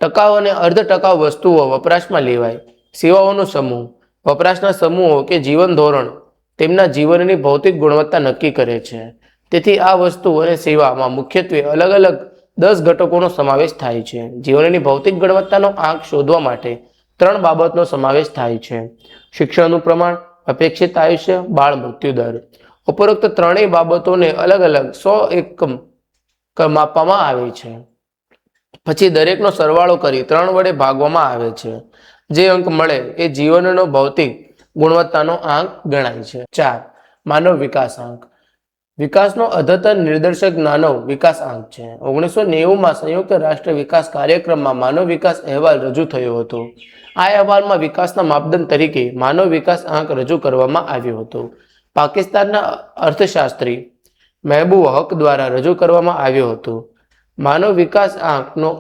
Speaker 2: ટકાઉ અને અર્ધ ટકાઉ વસ્તુઓ વપરાશમાં લેવાય. સેવાઓનો સમૂહ. વપરાશના સમૂહો કે જીવન ધોરણ તેમના જીવનની ભૌતિક ગુણવત્તા નક્કી કરે છે. તેથી આ વસ્તુ અને સેવામાં મુખ્યત્વે અલગ અલગ 10 ઘટકોનો સમાવેશ થાય છે. જીવનની ભૌતિક ગુણવત્તાનો આંક શોધવા માટે 3 બાબતનો સમાવેશ થાય છે: શિક્ષણનું પ્રમાણ, અપેક્ષિત આયુષ્ય, બાળ મૃત્યુ દર. ઉપરોક્ત ત્રણેય બાબતોને અલગ અલગ 100 એકમ માપવામાં આવે છે. પછી દરેકનો સરવાળો કરી 3 વડે ભાગવામાં આવે છે. જે અંક મળે એ જીવનનો ભૌતિક ગુણવત્તાનો આંક ગણાય છે. 4. માનવ વિકાસ આંક. વિકાસનો અદ્યતન નિર્દેશક માનવ વિકાસ આંક છે. 1990માં સંયુક્ત રાષ્ટ્ર વિકાસ કાર્યક્રમમાં માનવ વિકાસ અહેવાલ રજૂ થયો હતો. આ અહેવાલમાં વિકાસના માપદંડ તરીકે માનવ વિકાસ આંક રજૂ કરવામાં આવ્યો હતો. પાકિસ્તાનના અર્થશાસ્ત્રી મહેબૂબ હક દ્વારા રજૂ કરવામાં આવ્યો હતો. માનવ વિકાસ આંકનો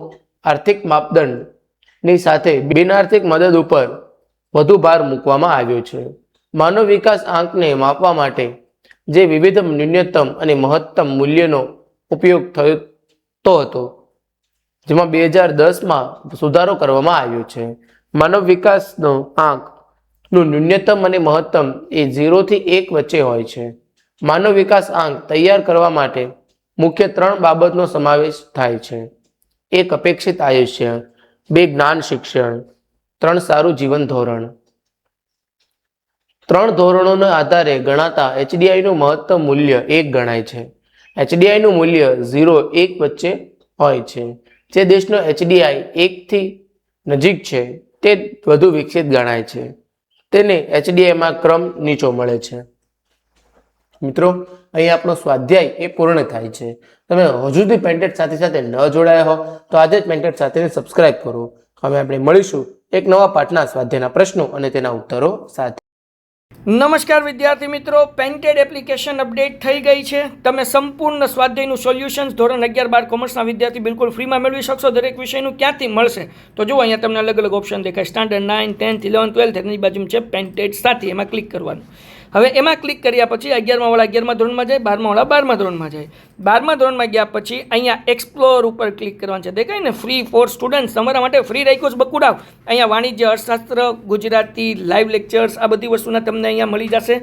Speaker 2: આર્થિક માપદંડની સાથે બિનઆર્થિક મદદ ઉપર વધુ ભાર મૂકવામાં આવ્યો છે. માનવ વિકાસ આંકને માપવા માટે જે વિવિધ ન્યૂનતમ અને મહત્તમ મૂલ્યનો ઉપયોગ થતો હતો, જેમાં 2010માં સુધારો કરવામાં આવ્યો છે. માનવ વિકાસનો આંકનું ન્યૂનતમ અને મહત્તમ એ 0 થી 1 વચ્ચે હોય છે. માનવ વિકાસ આંક તૈયાર કરવા માટે મુખ્ય 3 બાબતનો સમાવેશ થાય છે: 1. અપેક્ષિત આયુષ્ય. 2. જ્ઞાન શિક્ષણ. 3. સારું જીવન ધોરણ. 3 ધોરણોના આધારે ગણાતા HDIનું મહત્તમ મૂલ્ય 1 ગણાય છે. HDIનું મૂલ્ય 0-1 વચ્ચે હોય છે. જે દેશનો HDI 1 નજીક છે તે વધુ વિકસિત ગણાય છે. તેને HDIમાં ક્રમ નીચો મળે છે. મિત્રો, અહીં આપણો સ્વાધ્યાય એ પૂર્ણ થાય છે. તમે હજુ સુધી પેન્ટેડ સાથે સાથે ન જોડાયા હો તો આજે જ પેન્ટેડ સાથે સબસ્ક્રાઇબ કરો. હવે આપણે મળીશું એક નવા પાઠના સ્વાધ્યાયના પ્રશ્નો અને તેના ઉત્તરો સાથે.
Speaker 1: નમસ્કાર વિદ્યાર્થી મિત્રો, પેન્ટેડ એપ્લિકેશન અપડેટ થઈ ગઈ છે. તમે સંપૂર્ણ સ્વાધ્યાયનું સોલ્યુશન્સ ધોરણ 11-12 કોમર્સના વિદ્યાર્થી બિલકુલ ફ્રીમાં મેળવી શકશો. દરેક વિષયનું ક્યાંથી મળશે તો જુઓ, અહીંયા તમને અલગ અલગ ઓપ્શન દેખાય. સ્ટાન્ડર્ડ 9, 10th, 11th, 12th એની બાજુમાં છે પેન્ટેડ સાથી, એમાં ક્લિક કરવાનું. હવે એમાં ક્લિક કર્યા પછી 11મા વાળા 11મા ધોરણમાં જાય, 12મા વાળા 12મા ધોરણમાં જાય. 12મા ધોરણમાં ગયા પછી અહીંયા એક્સપ્લોર ઉપર ક્લિક કરવાનું છે. દેખાય ને, ફ્રી ફોર સ્ટુડન્ટ્સ, તમારા માટે ફ્રી રાખ્યું છે બકુડાવ. અહીંયા વાણિજ્ય, અર્થશાસ્ત્ર, ગુજરાતી, લાઈવ લેક્ચર્સ, આ બધી વસ્તુના તમને અહીંયા મળી જશે.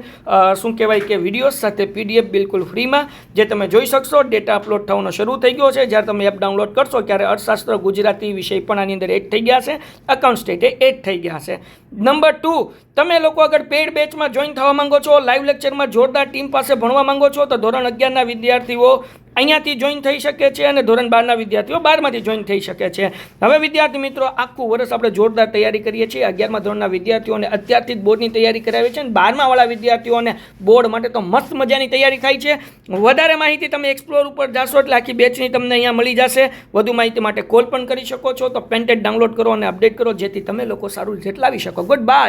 Speaker 1: શું કહેવાય કે વિડીયોઝ સાથે PDF બિલકુલ ફ્રીમાં, જે તમે જોઈ શકશો. ડેટા અપલોડ થવાનો શરૂ થઈ ગયો છે. જ્યારે તમે એપ ડાઉનલોડ કરશો ત્યારે અર્થશાસ્ત્ર, ગુજરાતી વિષય પણ આની અંદર એડ થઈ ગયા છે. અકાઉન્ટ સ્ટેટે એડ થઈ ગયા છે. નંબર 2, તમે લોકો અગર પેડ બેચમાં જોઈન થવા માંગો છો, લાઈવ લેક્ચરમાં જોરદાર ટીમ પાસે ભણવા માંગો છો, તો ધોરણ 11ના વિદ્યાર્થીઓ અહીંયાથી જોઈન થઈ શકે છે અને ધોરણ 12ના વિદ્યાર્થીઓ 12માંથી જોઈન થઈ શકે છે. હવે વિદ્યાર્થી મિત્રો, આખું વર્ષ આપણે જોરદાર તૈયારી કરીએ છીએ. 11મા ધોરણના વિદ્યાર્થીઓને અત્યારથી જ બોર્ડની તૈયારી કરાવી છે અને 12મા વાળા વિદ્યાર્થીઓને બોર્ડ માટે તો મસ્ત મજાની તૈયારી થાય છે. વધારે માહિતી તમે એક્સપ્લોર ઉપર જાશો એટલે આખી બેચની તમને અહીંયા મળી જશે. વધુ માહિતી માટે કોલ પણ કરી શકો છો. તો પેન્ટેડ ડાઉનલોડ કરો અને અપડેટ કરો, જેથી તમે લોકો સારું રિઝલ્ટ લાવી શકો. Good bye.